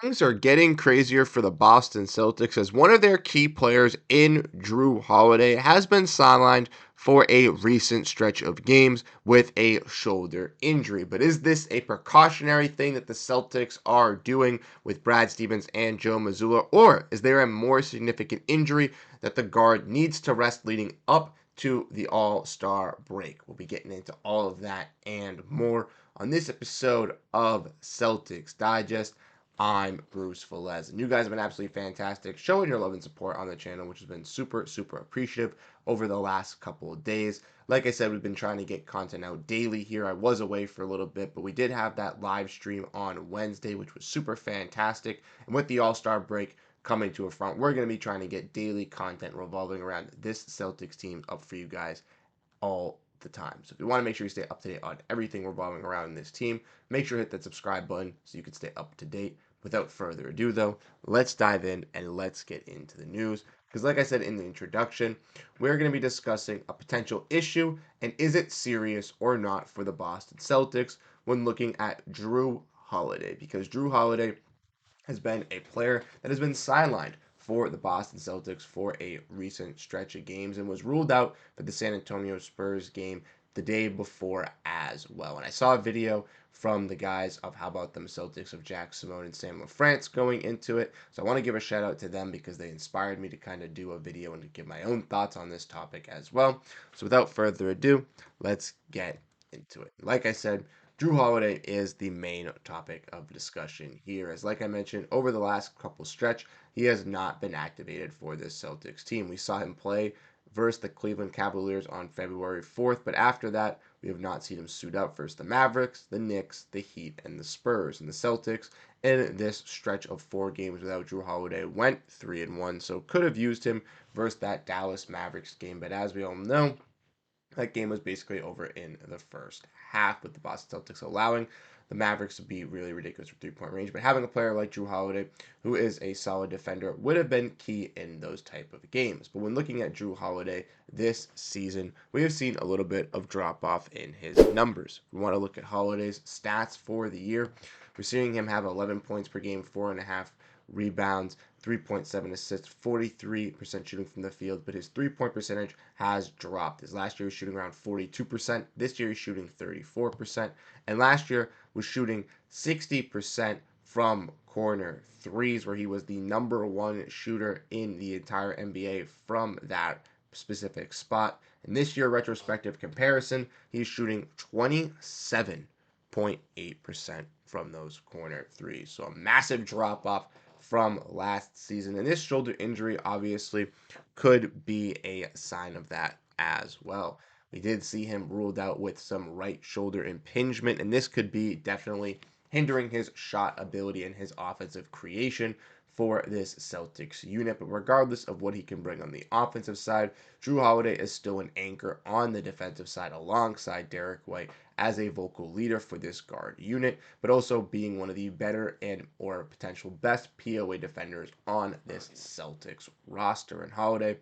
Things are getting crazier for the Boston Celtics as one of their key players in Jrue Holiday has been sidelined for a recent stretch of games with a shoulder injury. But is this a precautionary thing that the Celtics are doing with Brad Stevens and Joe Mazzulla, or is there a more significant injury that the guard needs to rest leading up to the All-Star break? We'll be getting into all of that and more on this episode of Celtics Digest. I'm Bruce Veliz, and you guys have been absolutely fantastic showing your love and support on the channel, which has been super, super appreciative over the last couple of days. Like I said, we've been trying to get content out daily here. I was away for a little bit, but we did have that live stream on Wednesday, which was super fantastic. And with the All-Star break coming to a front, we're going to be trying to get daily content revolving around this Celtics team up for you guys all the time. So if you want to make sure you stay up to date on everything revolving around this team, make sure to hit that subscribe button so you can stay up to date. Without further ado, though, let's dive in and let's get into the news. Because, like I said in the introduction, we're going to be discussing a potential issue and is it serious or not for the Boston Celtics when looking at Jrue Holiday. Because Jrue Holiday has been a player that has been sidelined for the Boston Celtics for a recent stretch of games and was ruled out for the San Antonio Spurs game the day before as well. And I saw a video from the guys of How About Them Celtics of Jack Simone and Sam LaFrance going into it. So I want to give a shout out to them because they inspired me to kind of do a video and to give my own thoughts on this topic as well. So without further ado, let's get into it. Like I said, Jrue Holiday is the main topic of discussion here. As like I mentioned, over the last couple stretch, he has not been activated for this Celtics team. We saw him play versus the Cleveland Cavaliers on February 4th, but after that, we have not seen him suit up versus the Mavericks, the Knicks, the Heat, and the Spurs. And the Celtics, in this stretch of 4 games without Jrue Holiday, went 3-1, so could have used him versus that Dallas Mavericks game. But as we all know, that game was basically over in the first half, with the Boston Celtics allowing the Mavericks to be really ridiculous for 3-point range. But having a player like Jrue Holiday, who is a solid defender, would have been key in those type of games. But when looking at Jrue Holiday this season, we have seen a little bit of drop off in his numbers. If we want to look at Holiday's stats for the year, we're seeing him have 11 points per game, 4.5 rebounds, 3.7 assists, 43% shooting from the field, but his three-point percentage has dropped. His last year was shooting around 42%. This year he's shooting 34%. And last year was shooting 60% from corner threes, where he was the number 1 shooter in the entire NBA from that specific spot. And this year, retrospective comparison, he's shooting 27.8% from those corner threes. So a massive drop off from last season. And this shoulder injury obviously could be a sign of that as well. We did see him ruled out with some right shoulder impingement, and this could be definitely hindering his shot ability and his offensive creation for this Celtics unit. But regardless of what he can bring on the offensive side, Jrue Holiday is still an anchor on the defensive side alongside Derrick White as a vocal leader for this guard unit, but also being one of the better and or potential best POA defenders on this Celtics roster. And Holiday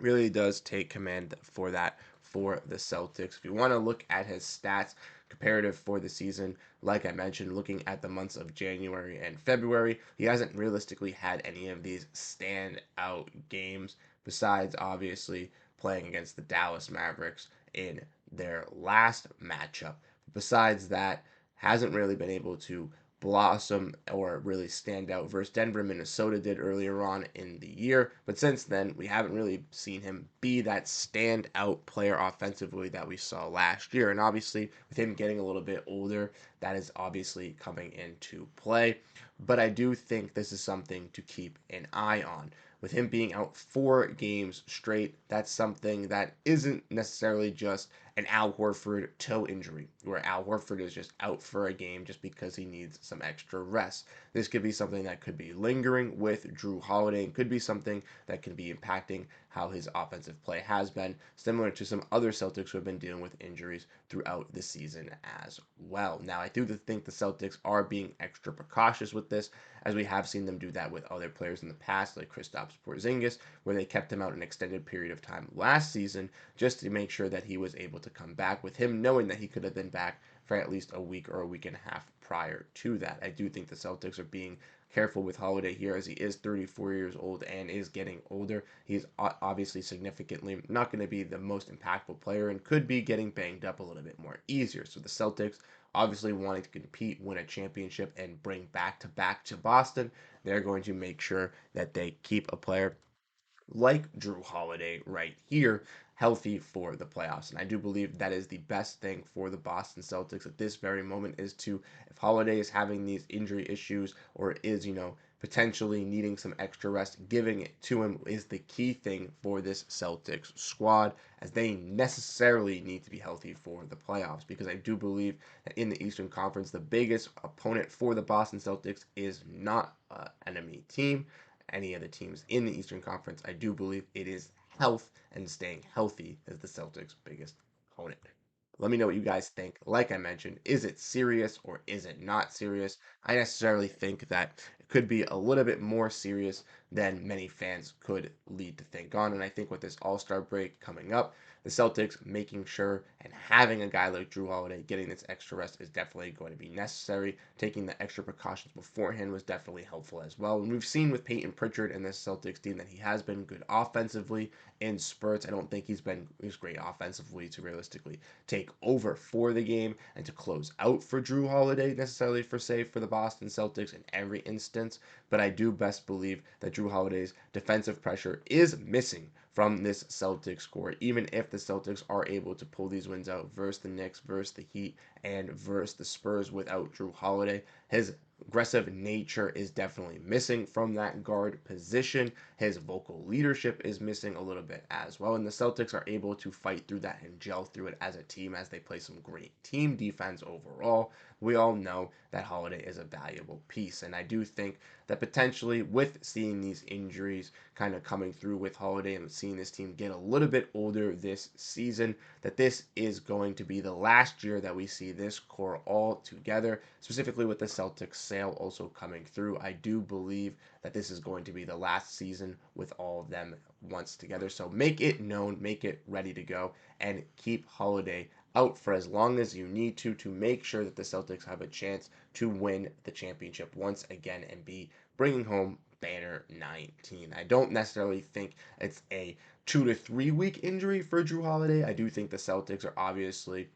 really does take command for that for the Celtics. If you want to look at his stats comparative for the season, like I mentioned, looking at the months of January and February, he hasn't realistically had any of these standout games besides obviously playing against the Dallas Mavericks in their last matchup. Besides that, hasn't really been able to blossom or really stand out versus Denver. Minnesota did earlier on in the year, but since then we haven't really seen him be that standout player offensively that we saw last year. And obviously with him getting a little bit older, that is obviously coming into play. But I do think this is something to keep an eye on. With him being out 4 games straight, that's something that isn't necessarily just an Al Horford toe injury, where Al Horford is just out for a game just because he needs some extra rest. This could be something that could be lingering with Jrue Holiday and could be something that can be impacting how his offensive play has been, similar to some other Celtics who have been dealing with injuries throughout the season as well. Now, I do think the Celtics are being extra precautious with this, as we have seen them do that with other players in the past, like Kristaps Porziņģis, where they kept him out an extended period of time last season just to make sure that he was able to come back, with him knowing that he could have been back for at least a week or a week and a half prior to that. I do think the Celtics are being careful with Holiday here, as he is 34 years old and is getting older. He's obviously significantly not going to be the most impactful player and could be getting banged up a little bit more easier. So the Celtics, obviously wanting to compete, win a championship, and bring back to Boston, they're going to make sure that they keep a player like Jrue Holiday right here healthy for the playoffs. And I do believe that is the best thing for the Boston Celtics at this very moment, is to, if Holiday is having these injury issues or is, potentially needing some extra rest, giving it to him is the key thing for this Celtics squad, as they necessarily need to be healthy for the playoffs, because I do believe that in the Eastern Conference, the biggest opponent for the Boston Celtics is not an enemy team, any of the teams in the Eastern Conference. I do believe it is health and staying healthy as the Celtics' biggest opponent. Let me know what you guys think. Like I mentioned, is it serious or is it not serious? I necessarily think that it could be a little bit more serious than many fans could lead to think on. And I think with this All-Star break coming up, the Celtics making sure and having a guy like Jrue Holiday getting this extra rest is definitely going to be necessary. Taking the extra precautions beforehand was definitely helpful as well. And we've seen with Peyton Pritchard and this Celtics team that he has been good offensively in spurts. I don't think he's great offensively to realistically take over for the game and to close out for Jrue Holiday necessarily for the Boston Celtics in every instance. But I do best believe that Jrue Holiday's defensive pressure is missing from this Celtics score, even if the Celtics are able to pull these wins out versus the Knicks, versus the Heat, and versus the Spurs without Jrue Holiday. His aggressive nature is definitely missing from that guard position. His vocal leadership is missing a little bit as well. And the Celtics are able to fight through that and gel through it as a team, as they play some great team defense overall. We all know that Holiday is a valuable piece. And I do think that potentially with seeing these injuries kind of coming through with Holiday and seeing this team get a little bit older this season, that this is going to be the last year that we see this core all together, specifically with the Celtics sale also coming through. I do believe that this is going to be the last season with all of them once together. So make it known, make it ready to go, and keep Holiday out for as long as you need to make sure that the Celtics have a chance to win the championship once again and be bringing home banner 19. I don't necessarily think it's a 2 to 3 week injury for Jrue Holiday. I do think the Celtics are obviously,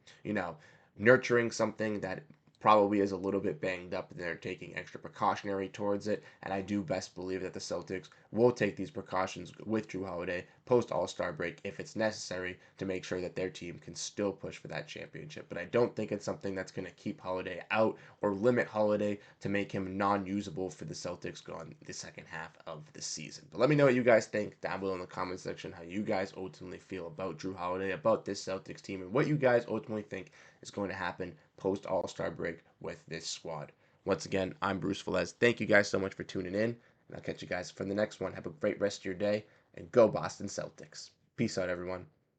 nurturing something that probably is a little bit banged up, and they're taking extra precautionary towards it. And I do best believe that the Celtics will take these precautions with Jrue Holiday post All-Star break if it's necessary to make sure that their team can still push for that championship. But I don't think it's something that's going to keep Holiday out or limit Holiday to make him non-usable for the Celtics going the second half of the season. But let me know what you guys think down below in the comment section, how you guys ultimately feel about Jrue Holiday, about this Celtics team, and what you guys ultimately think is going to happen post All-Star break with this squad. Once again, I'm Bruce Velez. Thank you guys so much for tuning in, and I'll catch you guys for the next one. Have a great rest of your day, and go Boston Celtics. Peace out, everyone.